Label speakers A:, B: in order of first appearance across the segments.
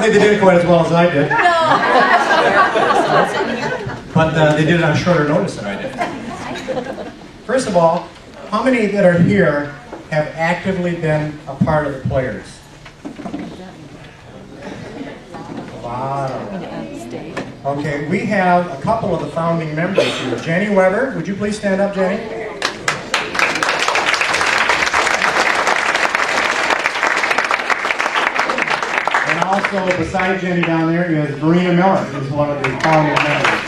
A: They did it quite as well as I did. But they did it on shorter notice than I did. First of all, how many that are here have actively been a part of the Players? Wow. Okay, we have a couple of the founding members here. Jenny Weber, would you please stand up, Jenny? Also, beside Jenny down there is Marina Miller, who's one of the founding members.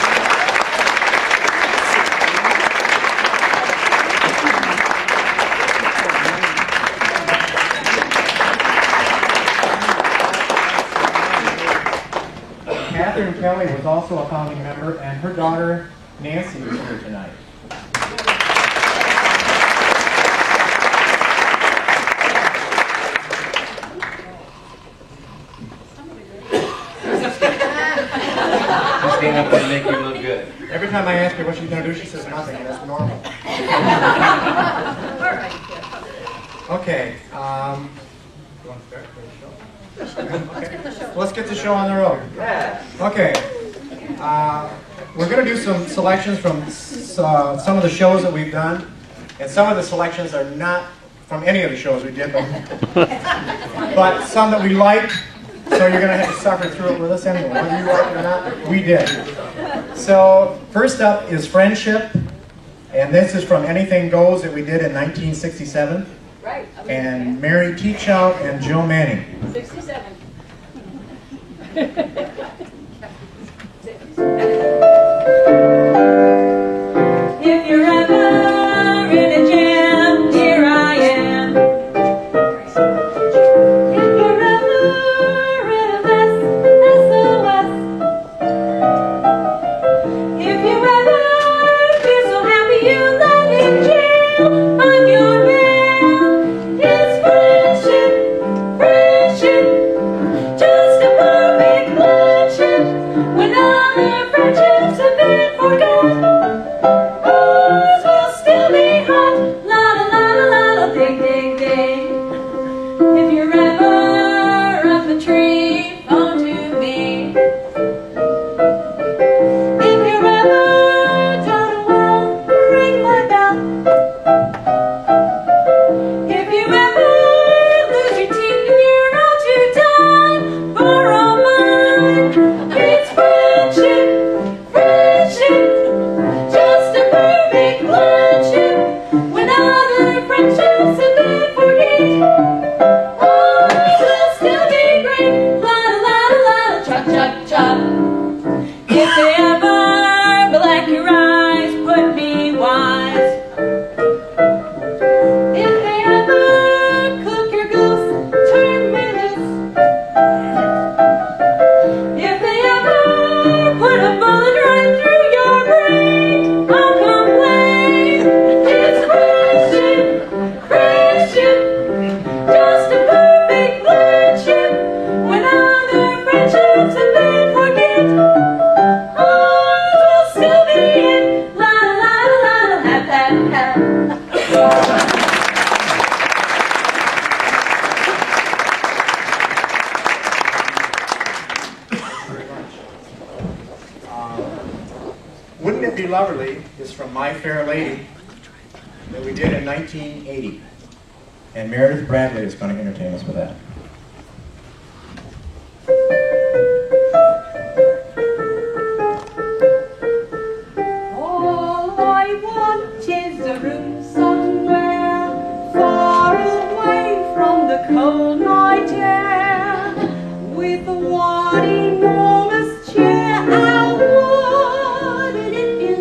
A: Catherine Kelly was also a founding member, and her daughter Nancy is here tonight.
B: Stand up and make you look good.
A: Every time I ask her what she's going to do, she says nothing, and that's normal. Okay. You want to start the show? Okay. Let's get the show on the road. Okay. We're going to do some selections from some of the shows that we've done, and some of the selections are not from any of the shows we did, but some that we liked. So you're going to have to suffer through it with us anyway, whether you like it or not. We did. So first up is Friendship, and this is from Anything Goes that we did in 1967.
C: Right.
A: And Mary Teachout and Joe Manning.
C: 67. If you're ever in a jam, here I am. If you're ever in a mess, SOS. If you ever feel so happy you land in jail, I'm your man. It's friendship, friendship, just a perfect friendship. When other friendships have been forgot, ours will still be hot. La la la la la la, ding ding ding. If you're ever up a tree, phone to me. If you're ever down a well, ring my bell. If you ever lose your teeth and you're out to die, borrow mine. It's friendship, friendship, just a perfect friendship. When other friendships have been forget, ours will still be great. La la la la, chop chop chop. If they ever black your eyes, put me wise. If they ever cook your goose, turn me loose. If they ever put a bullet right through your brain, I'll complain. It's friendship, friendship, just a perfect friendship. When other friendships have been forget, ours will still be in. La la la la la, have have have.
A: Wouldn't It Be Lovely is from My Fair Lady that we did in 1980. And Meredith Bradley is going to entertain us with that.
C: All I want is a room somewhere far away from the cold night air, with one enormous chair. How wouldn't it be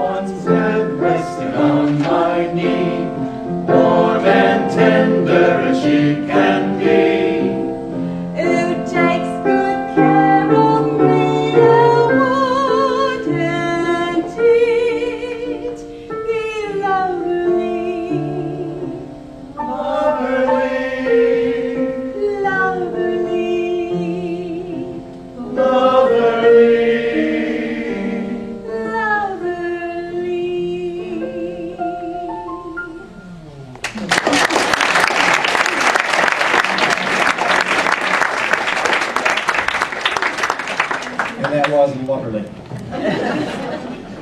B: one's head resting on my knee, warm and tender as she can be.
C: Who takes good care of me, wouldn't it be lovely?
B: Lovely,
A: And that was lovely.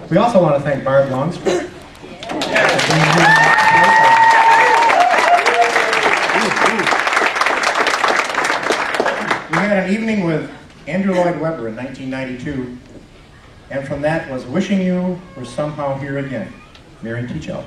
A: We also want to thank Barb Longstreet. We had an evening with Andrew Lloyd Webber in 1992, and from that was Wishing You Were Somehow Here Again, Mary Teachout.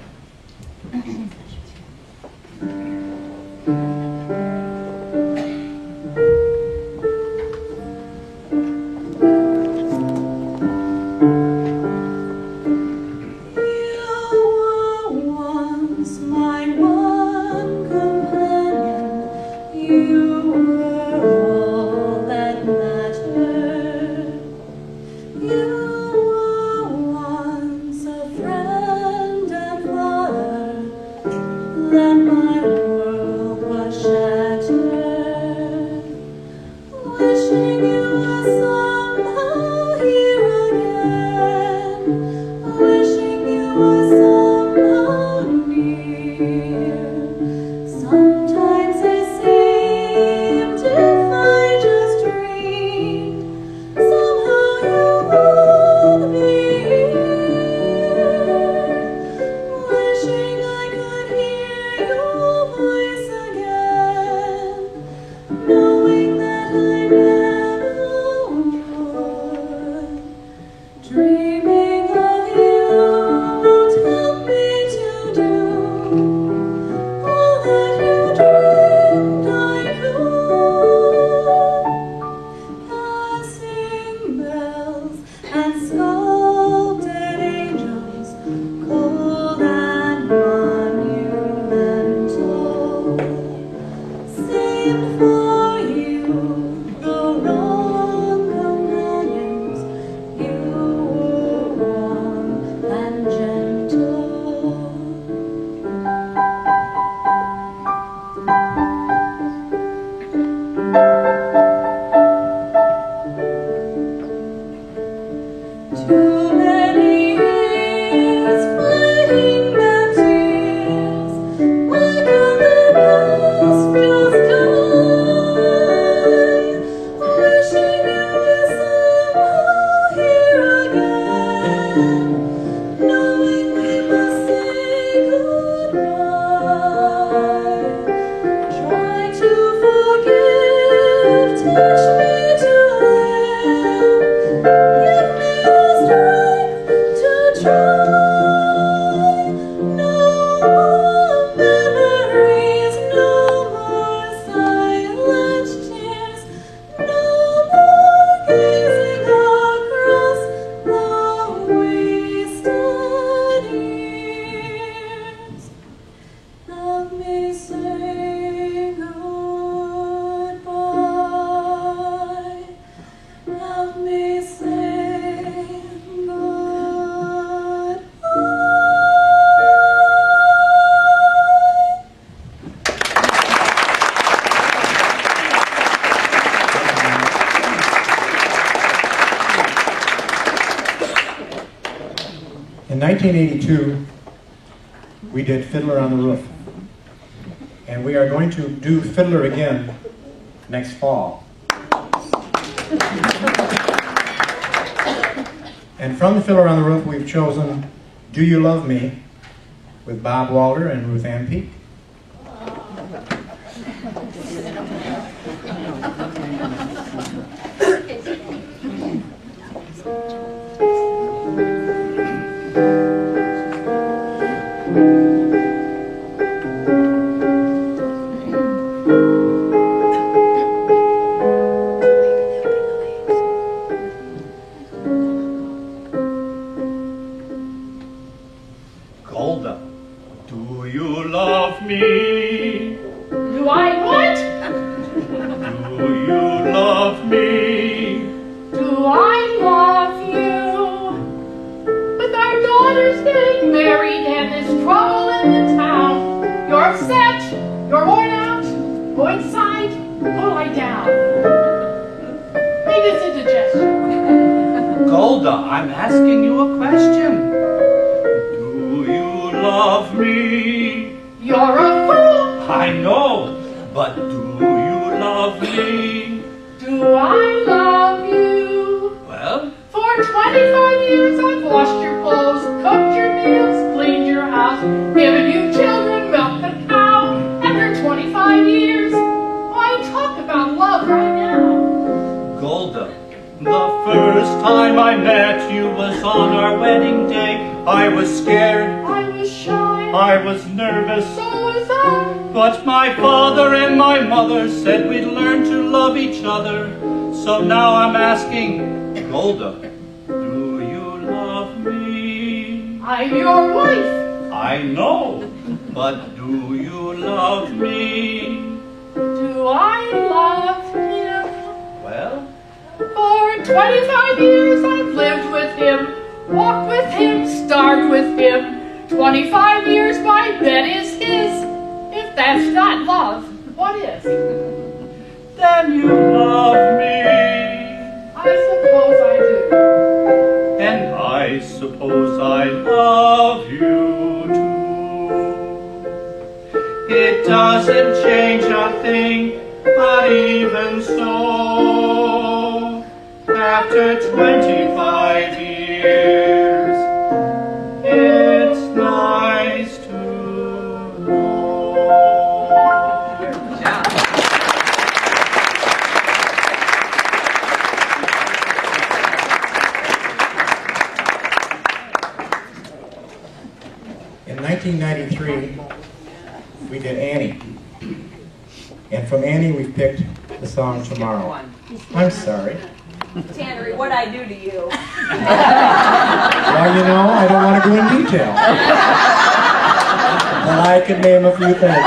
A: In 1982, we did Fiddler on the Roof, and we are going to do Fiddler again next fall. And from the Fiddler on the Roof, we've chosen Do You Love Me with Bob Walter and Ruth Ann Peake.
B: Golda, do you love me?
C: Do I what?
B: Do you love me?
C: Do I love you? With our daughters getting married and this trouble in the town, you're upset, you're worn out, go inside, go lie down. Make this indigestion.
B: Golda, I'm asking you a question. Do you love me?
C: You're a fool.
B: I know, but do you love me?
C: Do I love you?
B: Well,
C: For 25 years I've washed your clothes, cooked your meals, cleaned your house, given you children, milked the cow. After 25 years, why talk about love right now?
B: Golda, the first time I met you was on our wedding day. I was scared,
C: I was shy,
B: I was nervous,
C: so was I.
B: but my father and my mother said we'd learn to love each other. So now I'm asking, Golda, do you love me?
C: I'm your wife.
B: I know, but do you love me?
C: Do I love him?
B: Well,
C: For 25 years I've lived with him, walked with him, starved with him. 25 years my bed is his. If that's not love, what is?
B: then you love me.
C: I suppose I do.
B: And I suppose I love you too. It doesn't change a thing, but even so, after 25 years, it's nice to know.
A: In 1993, we did Annie. And from Annie, we picked the song Tomorrow. I'm sorry.
D: Tannery, what'd I do to you?
A: Well, you know, I don't want to go in detail. But I could name a few things.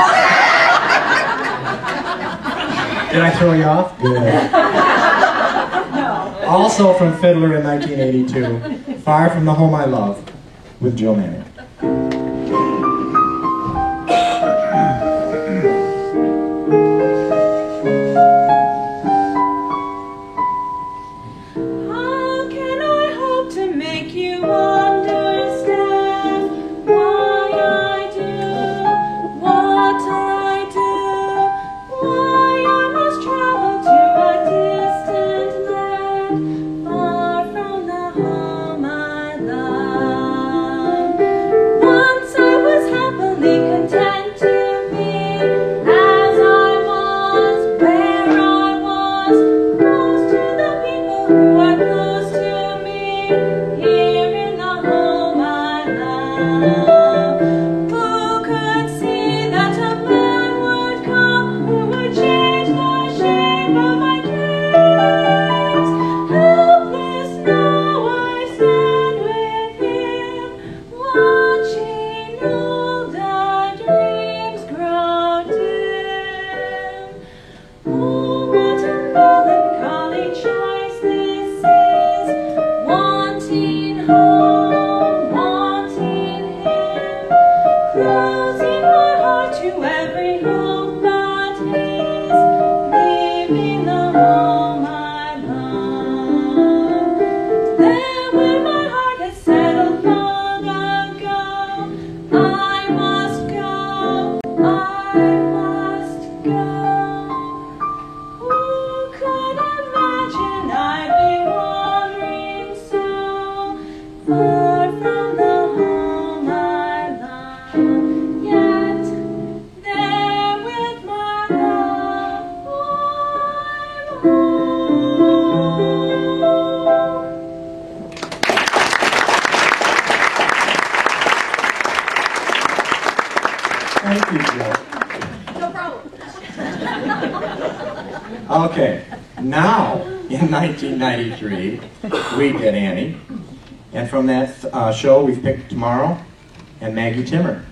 A: Did I throw you off? Good. Also from Fiddler in 1982, Far From the Home I Love, with Joe Manning.
C: How can I hope to make you understand why I do what I do? Why I must travel to a distant land, far from the home I love. Once I was happily content to be as I was, where I was, close to the people who are close to me, here in the home I love. Who could see that a man would come who would change the shape of my dreams? Helpless now I stand with him, watching older dreams grow dim. Oh, what a melancholy choice this is, wanting home, wanting him, closing my heart to every hope but his, leaving the home I love. There where my heart has settled long ago, I must go, I must go. Who could imagine I'd be wandering so far from the home I love? Yet there with my love I'm home.
A: Thank you, Joe.
D: No problem.
A: Okay, now, in 1993, we did Annie. And from that show, we've picked Tomorrow. and Maggie Timmer.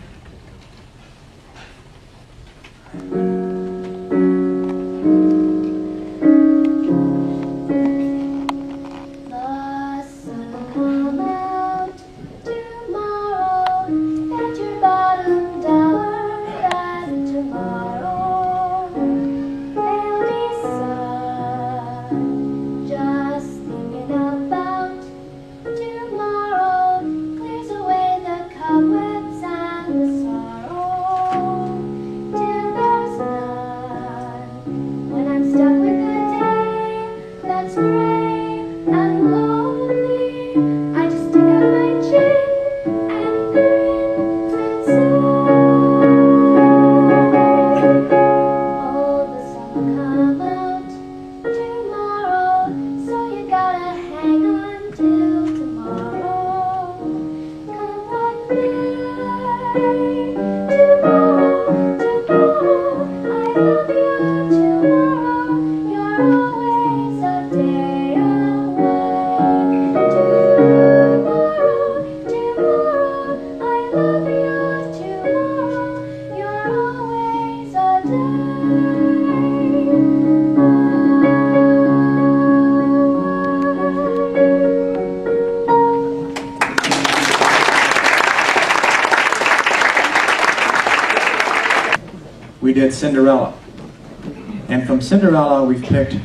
A: We did Cinderella. And from Cinderella, we've picked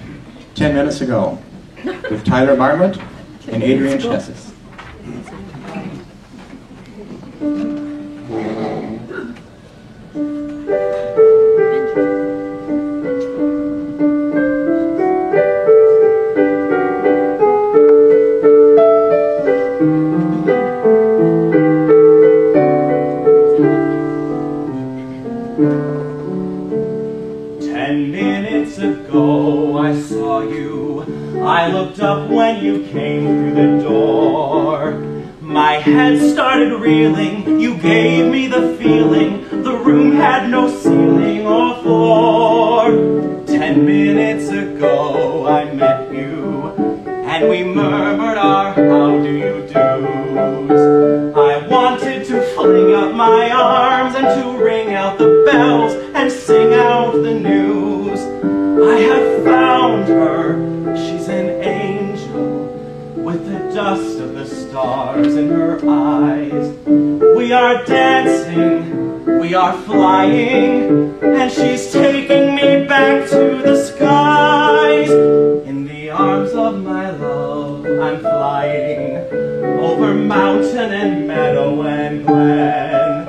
A: 10 minutes ago with Tyler Bartlett and Adrian Chesses.
B: 10 minutes ago I saw you. I looked up when you came through the door. My head started reeling. You gave me the feeling the room had no ceiling or floor. 10 minutes ago I met you, and we murmured our how do you do's. I wanted to fling up my arms and to ring out the bells and sing out the news. I have found her, she's an angel, with the dust of the stars in her eyes. We are dancing, we are flying, and she's taking me back to the skies. In the arms of my love I'm flying, over mountain and meadow and glen.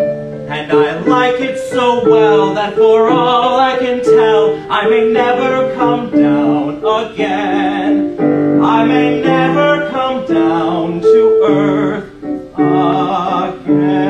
B: And I like it so well that for all I can tell, I may never come down again. I may never come down to earth again.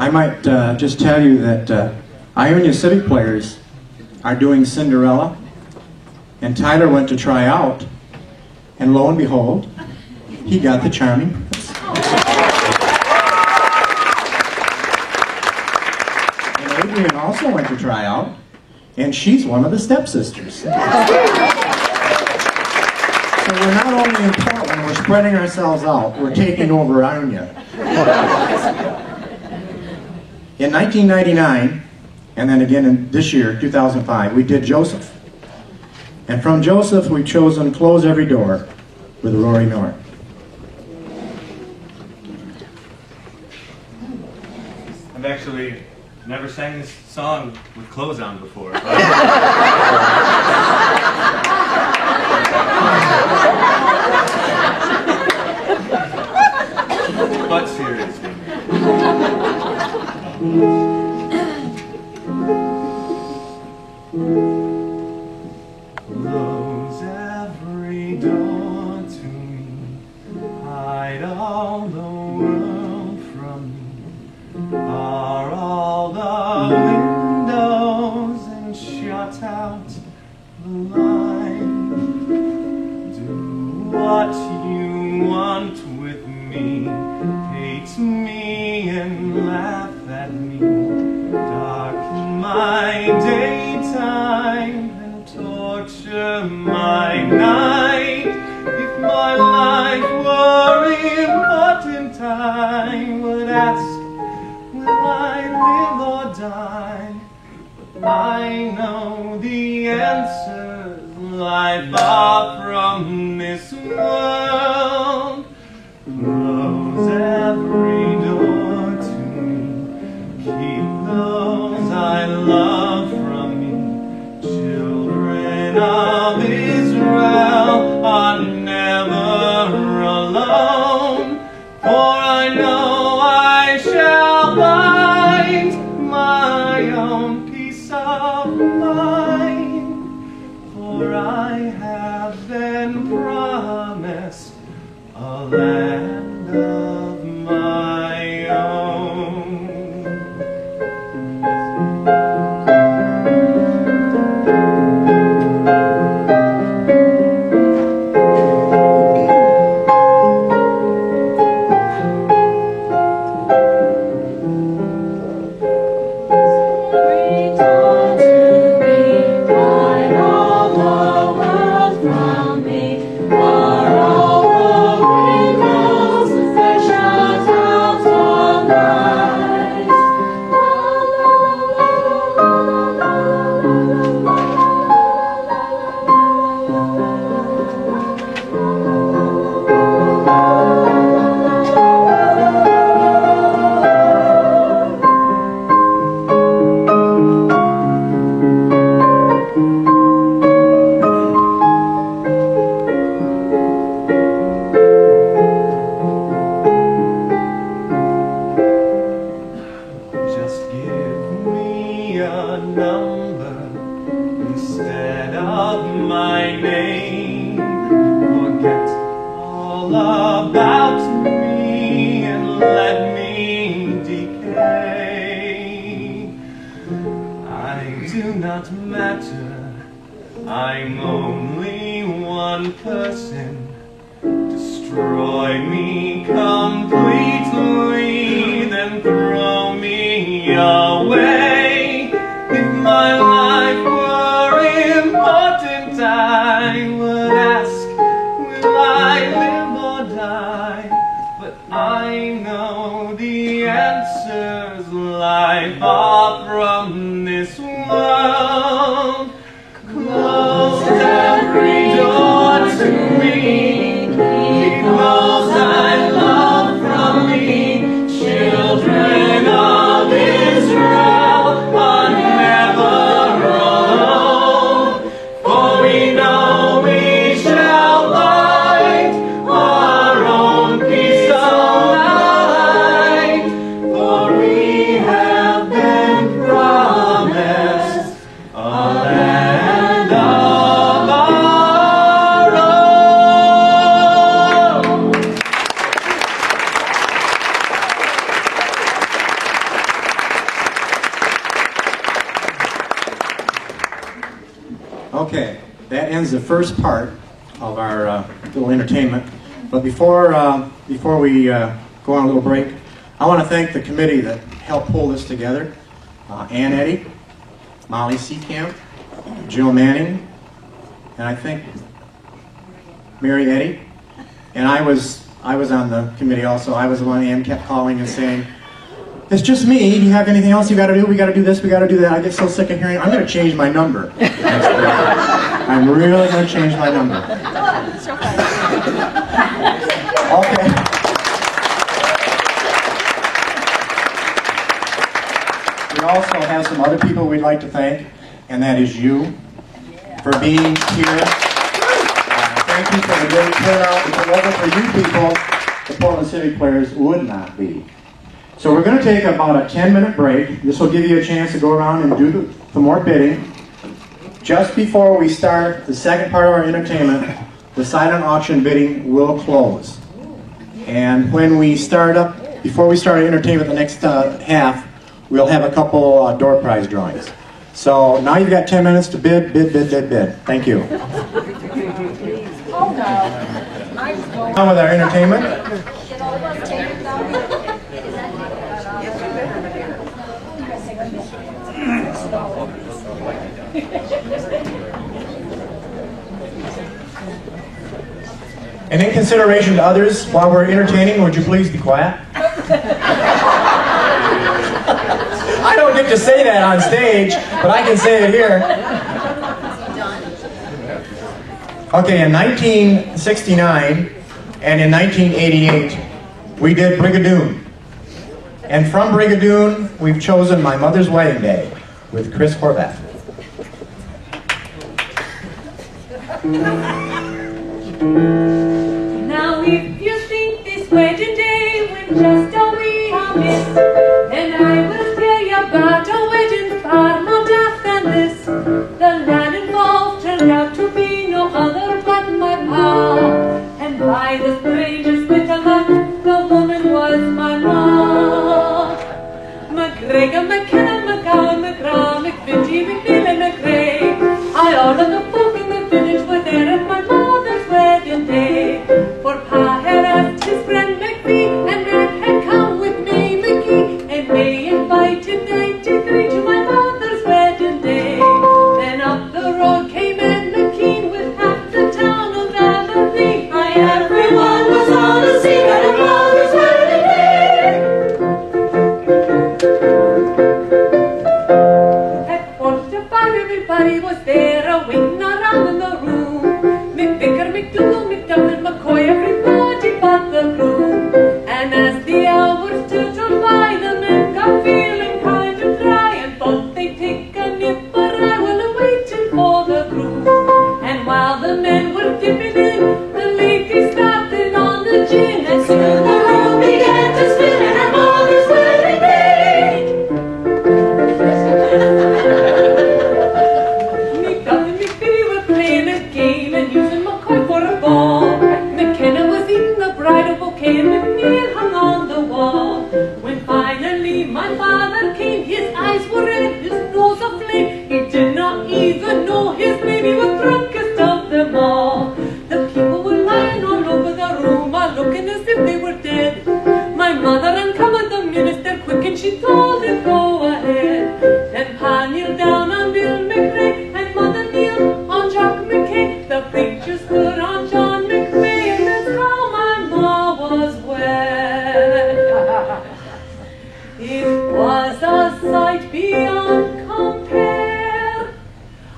A: I might just tell you that Ionia Civic players are doing Cinderella, and Tyler went to try out, and lo and behold, he got the charming prince. And Adrian also went to try out, and she's one of the stepsisters. So we're not only in Portland, we're spreading ourselves out. We're taking over Ionia. In 1999, and then again in this year, 2005, we did Joseph. And from Joseph, we've chosen Close Every Door with Rory Miller.
B: I've actually never sang this song with clothes on before. But seriously. Close every door to me, hide all the world from me, bar all the windows and shut out the light. Do what you want with me, hate me and laugh at me, darken my daytime and torture my night. If my life were important, I would ask, will I live or die? But I know the answers lie far from this world. Close every door to me, keep those I love from me. Children of Israel are never alone, for I know I shall find my own peace of mind. For I have been promised a land of my own. I'm only one person. Destroy me completely, then throw me away. If my life were important, I would ask, will I live or die? But I know the answers lie far from this world. Close every door to me, keep those I love from me. Children of Israel are never alone, for we know we shall find our own peace of mind. For we have been promised a land of our own.
A: Okay, that ends the first part of our little entertainment. But before we go on a little break, I want to thank the committee that helped pull this together. Ann Eddy, Molly Seacamp, Jill Manning, and I think Mary Eddy. And I was on the committee also. I was the one Ann kept calling and saying, "It's just me. Do you have anything else you got to do? We got to do this. We got to do that." I get so sick of hearing. I'm going to change my number. I'm really going to change my number. Okay. We also have some other people we'd like to thank, and that is you for being here. Thank you for the great turnout. If it wasn't for you people, the Portland Civic Players would not be. So we're going to take about a 10-minute break. This will give you a chance to go around and do some more bidding. Just before we start the second part of our entertainment, the silent auction bidding will close. And when we start up, before we start our entertainment the next half, we'll have a couple door prize drawings. So now you've got 10 minutes to bid, bid, bid, bid, bid. Thank you.
D: Oh no.
A: On with our entertainment. And in consideration to others, while we're entertaining, would you please be quiet? I don't get to say that on stage, but I can say it here. Okay, in 1969 and in 1988, we did Brigadoon. And from Brigadoon, we've chosen My Mother's Wedding Day with Chris Horvath.
C: Now if you think this wedding day went just a wee amiss, then I will tell you about a wedding far more daft than this. The lad involved turned out to be no other but my pa, and by the strangest bit of luck, the woman was my ma. McGregor, McKenna, McGowan, McGraw, McVinty, McNeil, and McRae, all of the folk in the village were there at my mother's wedding day. For Pa had asked his friend McPhee, and Mac had come with May McGee, and May invited 93 to my mother's wedding day. Then up the road came Ed McKean with half the town of Aberdeen. Aye, everyone was on the scene at her mother's wedding day. At 4:45 everybody was there, waiting around in the room. McVicker, McDougal, McDuffin, McCoy, everybody but the groom. And as the hours stood on by, the men got feeling kind of dry, and thought they'd take a nip, but I was waiting for the groom. And while the men were dipping in, the ladies started on the gin, and soon the room began to spin at her mother's wedding day. McDuffin, McBiddy were playing a game and using McCoy for a ball. McKenna was eating the bridal bouquet, and McNeil hung on the wall. When finally my father came, his eyes were red, his nose aflame. He did not even know his name, he was drunkest of them all. The people were lying all over the room, all looking as if they were dead. My mother uncovered the minister quick, and she told him, "Go ahead." Then Pa kneeled down on Bill McRae, and Mother kneeled on Jock McKay. The preacher stood on John McVay, and that's how my ma was wed. It was a sight beyond compare.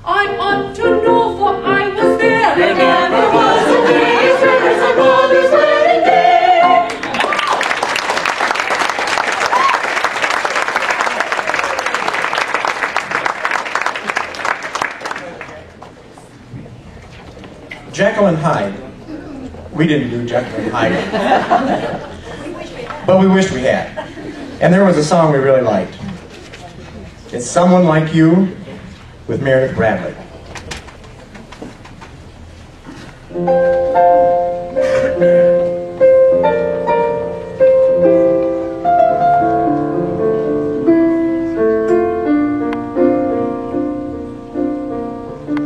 C: I ought to know, for I was there, and it was a day as red as my mother's wedding day.
A: Jekyll and Hyde. We didn't do Jekyll and Hyde. But we wished we had. And there was a song we really liked. It's Someone Like You with Meredith Bradley.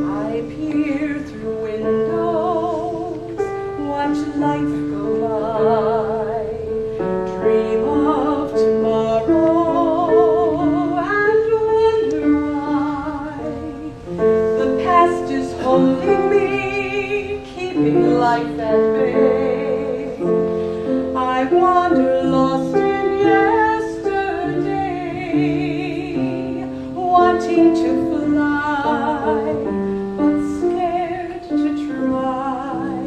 C: I peer through windows, watch life go by, dream of tomorrow, and wonder why the only me keeping life at bay. I wander lost in yesterday, wanting to fly, but scared to try.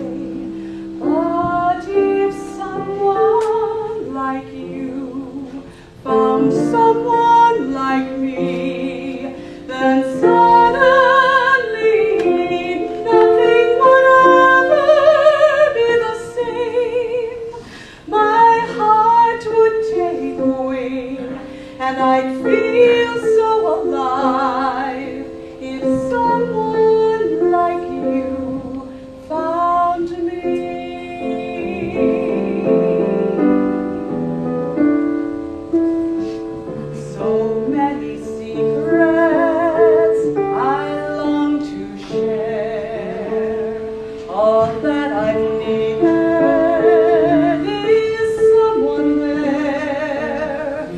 C: But if someone like you found someone like me, then suddenly nothing would ever be the same. My heart would take wing, and I'd feel so alive if someone like you found me. So many secrets I long to share. All that I've needed is someone there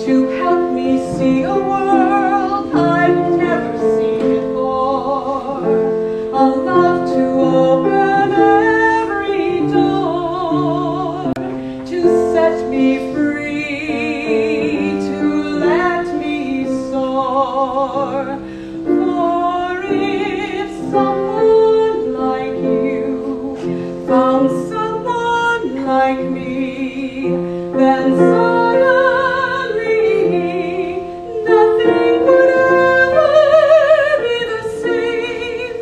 C: to help me see a world I've never seen before. A love to open every door, to set me free, to let me soar. For if someone like you found someone like me, then suddenly nothing would ever be the same.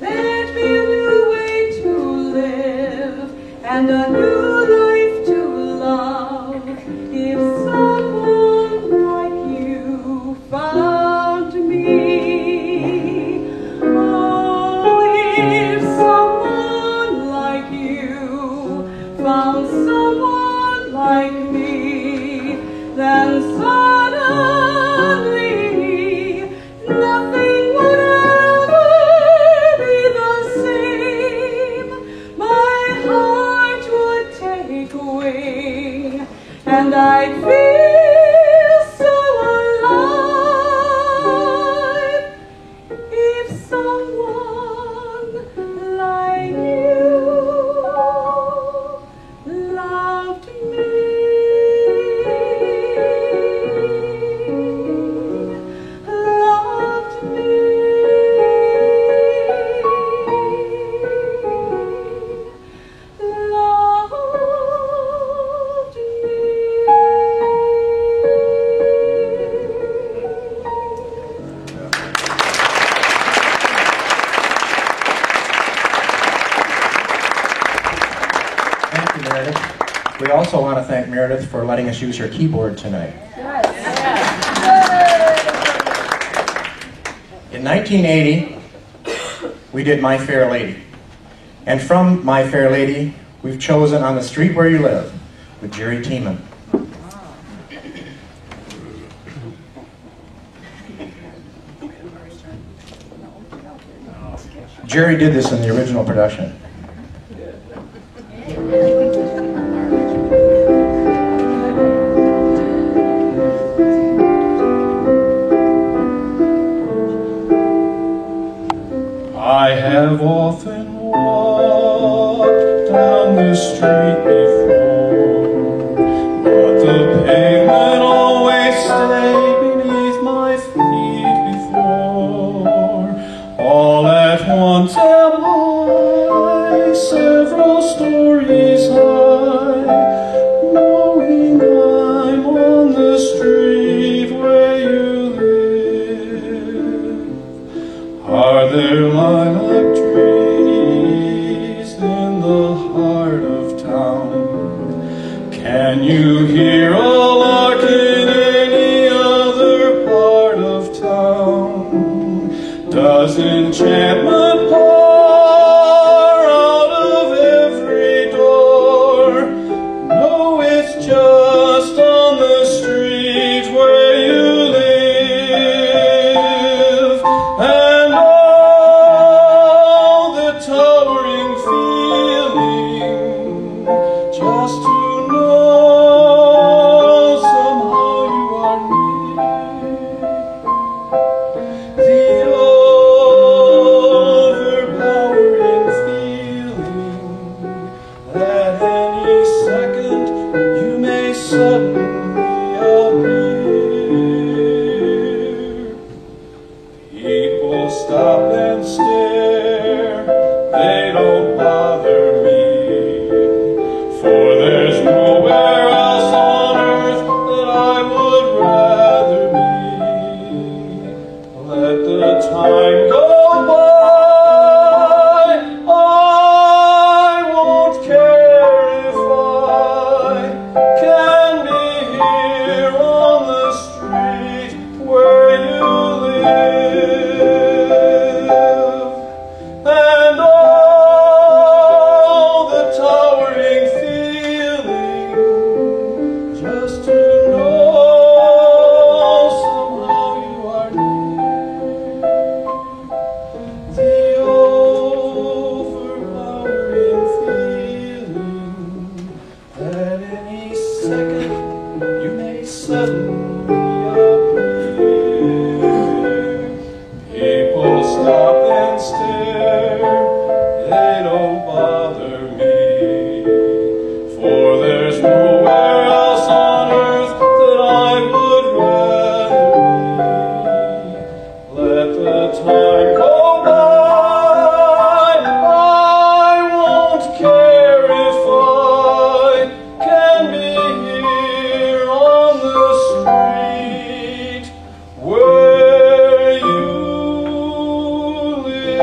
C: There'd be a new way to live and a new life to love if someone like you found me. Oh, if someone like you found someone like me, then suddenly nothing would ever be the same. My heart would take wing, and I'd feel so alive if someone like you loved me. Loved me. Loved
A: Thank you, Meredith. We also want to thank Meredith for letting us use her keyboard tonight. In 1980, we did My Fair Lady. And from My Fair Lady, we've chosen On the Street Where You Live with Jerry Tiemann. Jerry did this in the original production.
E: I have often walked down the street before, but the pavement always stayed beneath my feet before. All at once am I, several stories high, knowing I'm on the street where you live. Are there lilac trees in the heart of town? Can you hear a lark in any other part of town? Does enchantment pour out of every door? No, it's just on the street where you live. And all the towering feeling just to know somehow you are near. The overpass and stare, they don't bother me, for there's nowhere else on earth that I would rather be. Let the time go by, I won't care if I can be here on the street where you live, and all the towering feeling just to know somehow you are near, the overpowering feeling that any second you may suddenly appear. People stop and stare, they don't bother me, for there's nowhere else on earth that I would rather be. Let the time go by, I won't care if I can be here on the street where you live.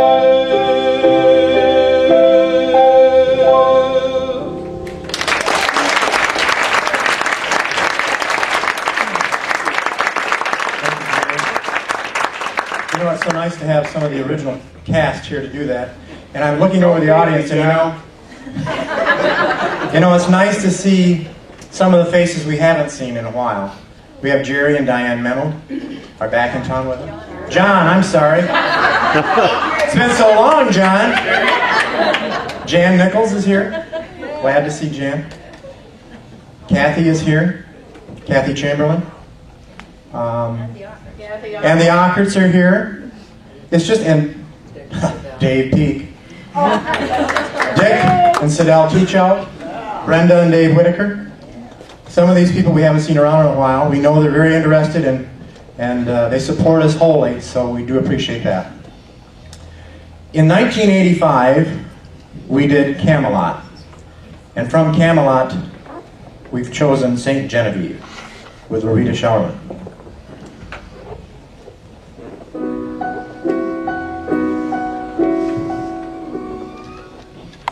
A: You know, it's so nice to have some of the original cast here to do that. And I'm looking over the audience, and it's nice to see some of the faces we haven't seen in a while. We have Jerry and Diane Memmel are back in town with us. John, I'm sorry. It's been so long, John. Jan Nichols is here. Glad to see Jan. Kathy is here. Kathy Chamberlain. And the Ockerts are here. It's just, and Dave Peak. Dick and Sidel Teachout. Brenda and Dave Whitaker. Some of these people we haven't seen around in a while. We know they're very interested and they support us wholly, so we do appreciate that. In 1985, we did Camelot. And from Camelot, we've chosen St. Genevieve with Rosita Showerman.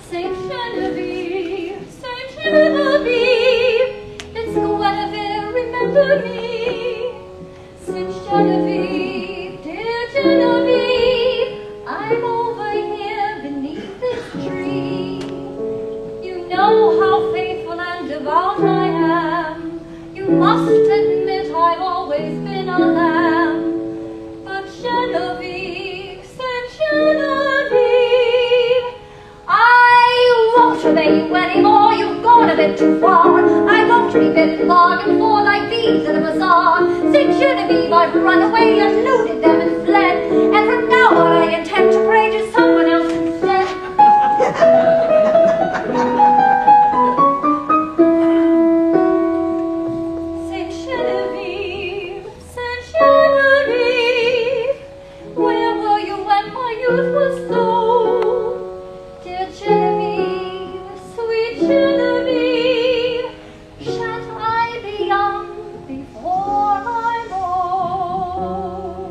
C: Saint Genevieve, Saint Genevieve, it's Guinevere, remember me. Saint Genevieve, dear Genevieve, I'm over here beneath this tree. You know how faithful and devout I am. You must admit I've always been a lamb. But Genevieve, Saint Genevieve, I won't obey you anymore, you've gone a bit too far. I won't be bidden bargain for like thieves in a bazaar. Saint Genevieve, I've run away, eluded them and fled, and from now on I intend to pray to someone else instead. Saint Genevieve, Saint Genevieve, where were you when my youth was sold? Dear Genevieve, sweet Genevieve, shan't I be young before I'm old?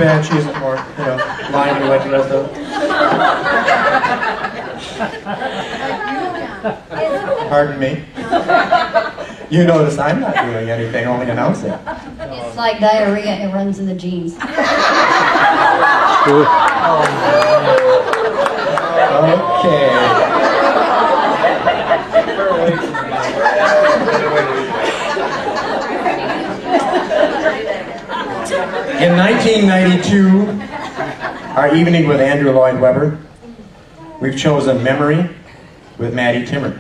A: bad she isn't more, lively like the rest of them. Pardon me? You notice I'm not doing anything, only announcing.
F: It's like diarrhea, it runs in the genes.
A: Okay. In 1992, our evening with Andrew Lloyd Webber, we've chosen Memory with Maddie Timmer.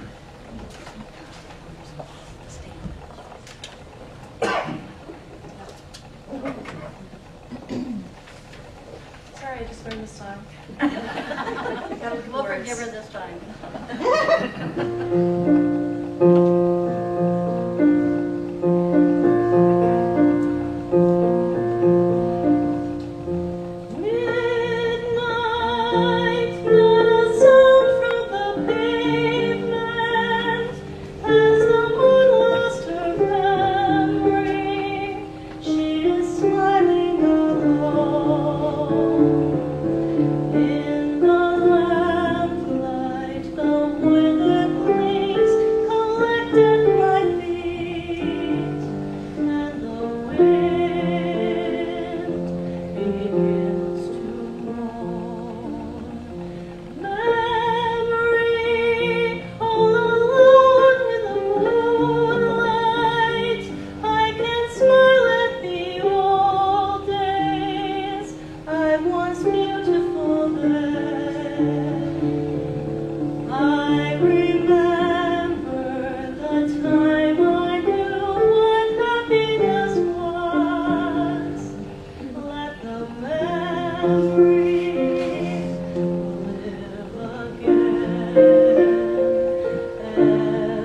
C: Sorry, I just learned this song.
F: We'll forgive her this time.
C: Midnight, not a sound from the pavement as the moon lost her memory. She is smiling alone in the lamplight. The withered leaves collect at my feet, and the wind begins to moan. Memory, all alone in the moonlight, I can smile at the old days. I was beautiful then. I remember the time I knew what happiness was. Let the memories live again.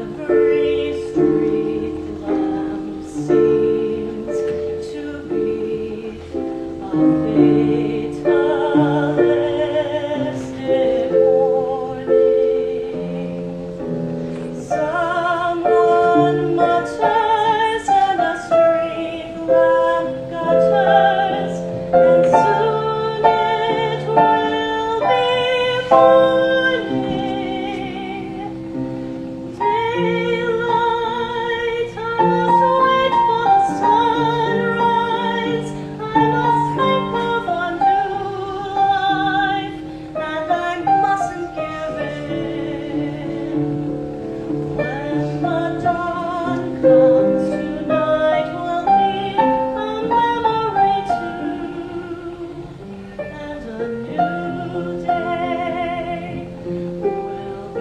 C: Every street lamp seems to be a fatalistic warning. Someone mutters and a street lamp gutters, and soon it will be morning. Daylight, I must wait for the sunrise. I must think of a new life, and I mustn't give in. When the dawn comes tonight, will be a memory too, and a new day will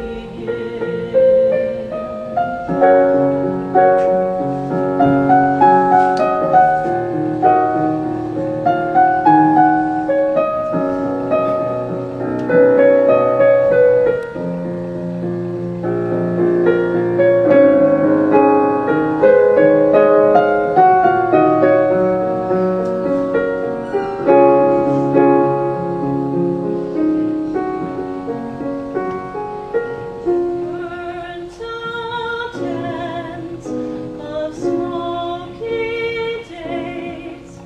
C: burnt out ends of smoky days,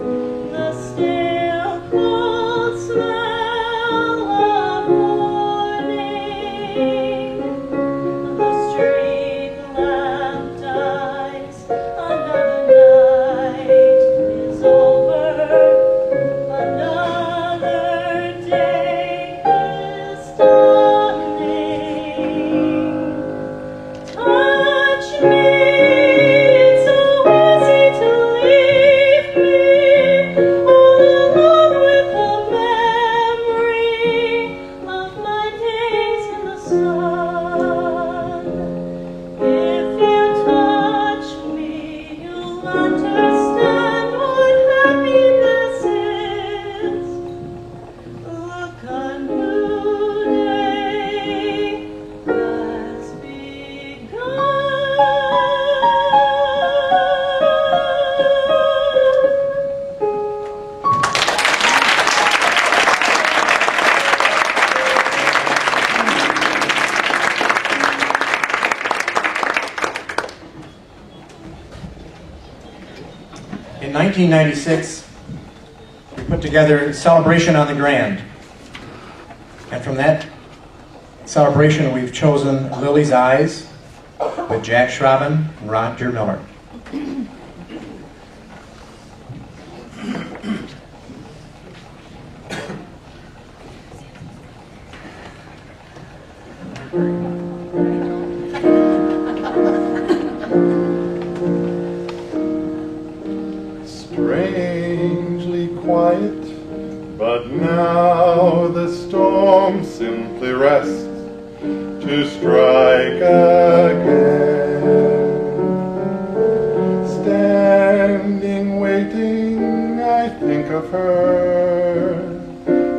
C: the stale cold smell of morning. The street lamp dies, another night is over, another day is dawning. Touch me, it's so easy to leave me all alone with the memory of my days in the sun. If you touch me, you'll understand what happiness is. Look, a new day has
A: In 1996, we put together Celebration on the Grand. And from that celebration, we've chosen Lily's Eyes with Jack Schraben and Roger Miller.
G: Strangely quiet, but now the storm simply rests to strike again. Standing waiting, I think of her,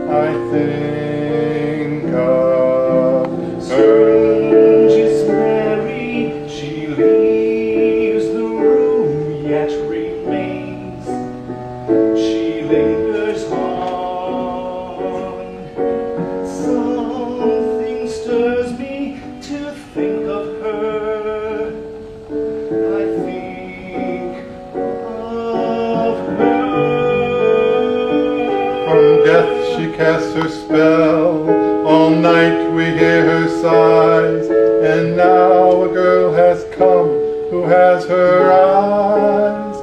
G: I think of her.
B: She's merry, she leaves the room, yet remains. She lingers on. Something stirs me to think of her. I think of her.
G: From death she casts her spell, all night we hear her sighs, and now a girl has come who has her eyes.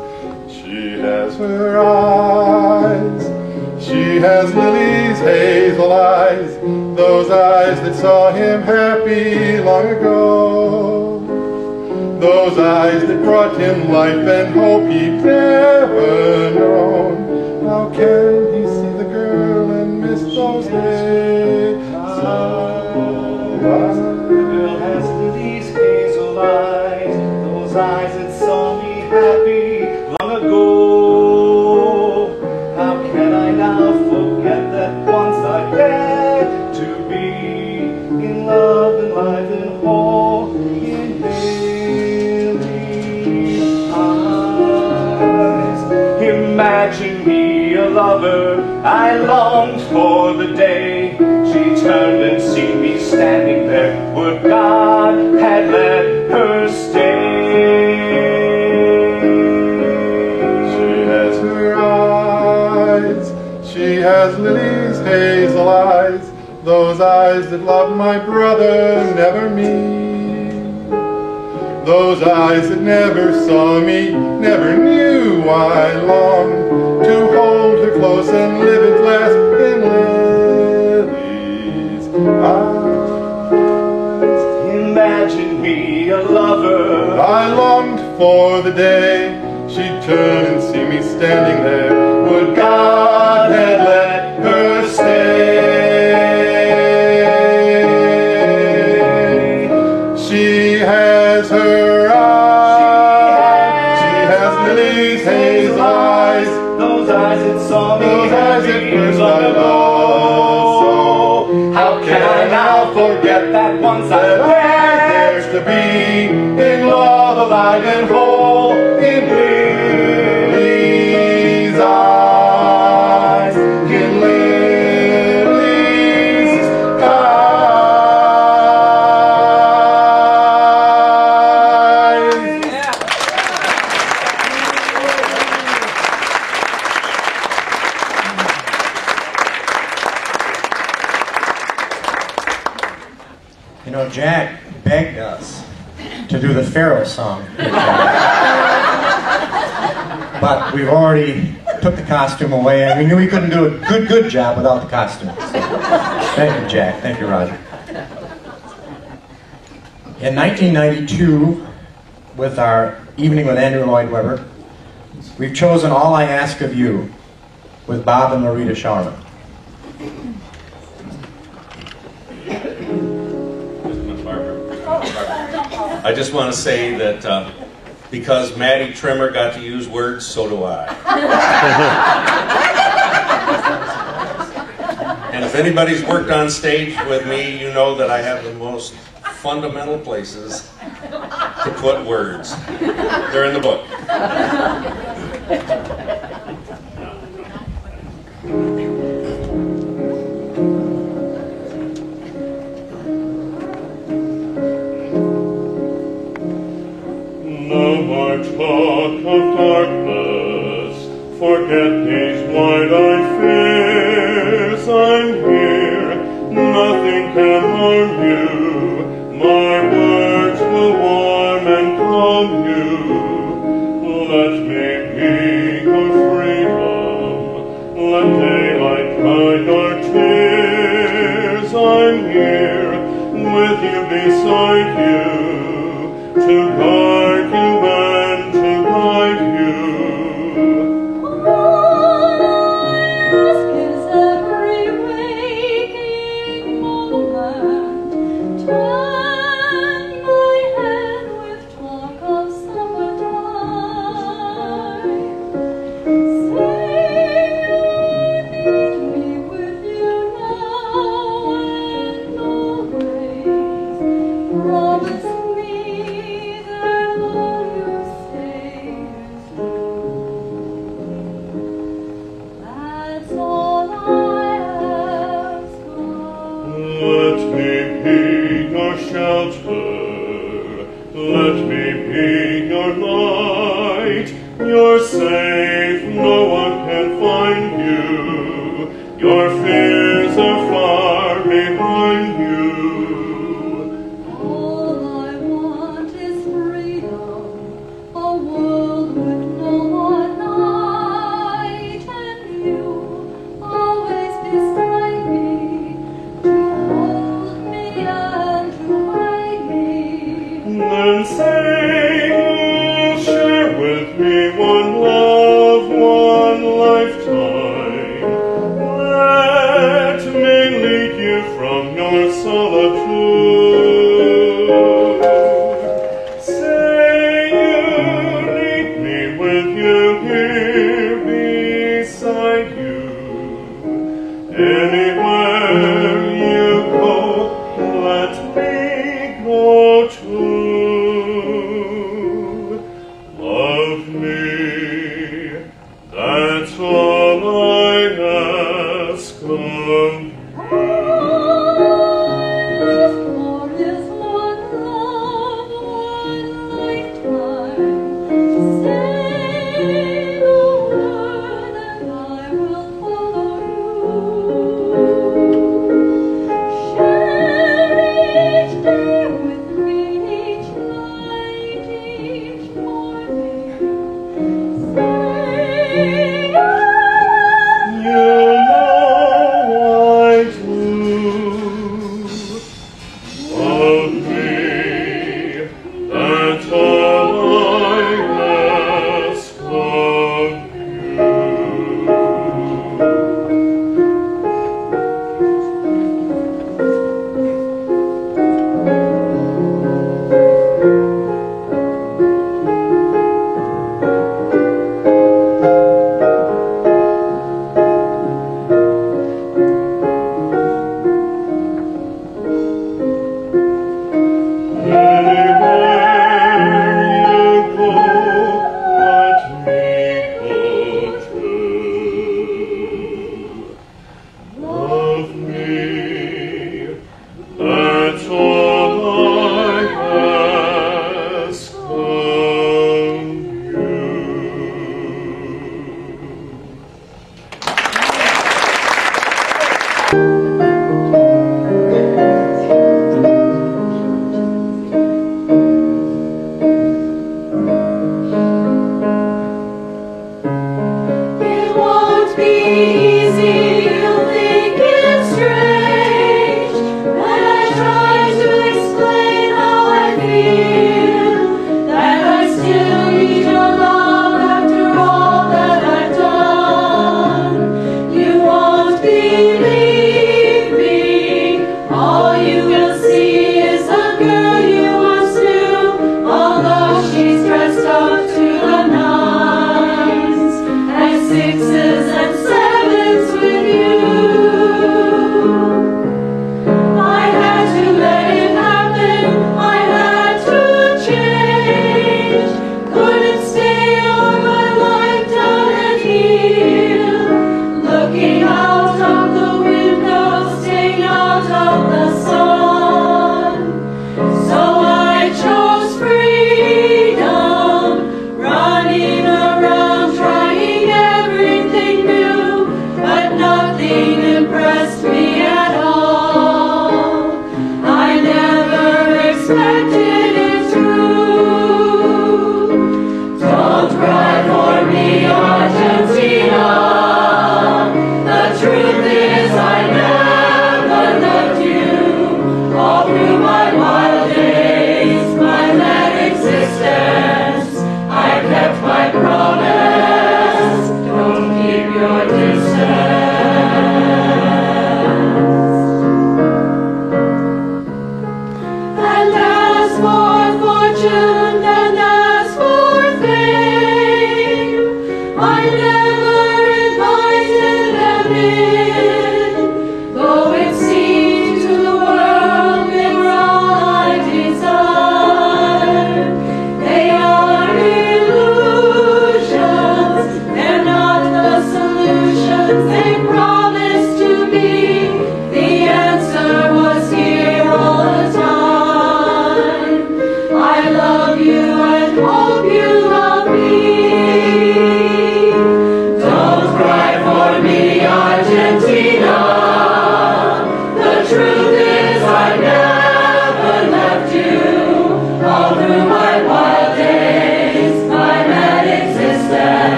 G: She has her eyes. She has Lily's hazel eyes, those eyes that saw him happy long ago. Those eyes that brought him life and hope he'd never known. How can he see the girl and miss those days?
B: The girl has Lily's hazel eyes, those eyes that saw me happy long ago. How can I now forget that once I had to be in love and life and whole in Lily's eyes? Imagine me a lover, I longed for the day she turned and seen me standing there. Would God had let her stay?
G: She has her eyes. She has Lily's hazel eyes, those eyes that loved my brother, never me. Those eyes that never saw me, never knew I longed to hold her close and live at last in Lily's eyes.
B: Imagine me a lover,
G: I longed for the day she'd turn and see me standing there. Would God had let her stay? She has her eyes. She has Lily's hazel eyes,
B: those eyes that saw me
G: those eyes that
B: happy
G: first
B: long
G: I
B: ago.
G: loved.
B: How can I now forget that once I
G: There's to be in love, alive and whole in Lily's eyes, in Lily's eyes.
A: You know, Jack begged us to do the Pharaoh song. But we've already took the costume away, and we knew we couldn't do a good job without the costume. So, thank you, Jack. Thank you, Roger. In 1992, with our Evening with Andrew Lloyd Webber, we've chosen All I Ask of You with Bob and Loretta Showerman.
E: I just want to say that because Maddie Trimmer got to use words, so do I. And if anybody's worked on stage with me, you know that I have the most fundamental places to put words. They're in the book.
G: No more talk of darkness, forget these wide-eyed beside you, to guard you and to guide you.
C: All I ask is every waking moment, turn my head with talk of summertime. Say you need me with you now and always. Promise me that all you say is true. That's all I ask of
G: Let me be your shelter, let me be your light. You're safe, no one can find you. Your fears are far behind you.
C: All I want is freedom, a world with no more night, and you always beside me, to hold me and to hide me.
G: Then say you'll share with me one love, one lifetime. Let me lead you from your solitude. Say you need me with you here beside you. Anywhere you go, let me go too. Love me, that's all I ask of you.
C: All I ask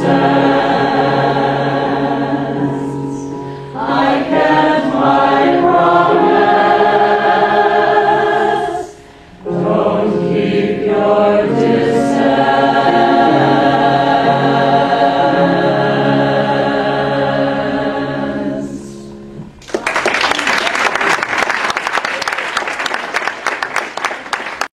C: sad.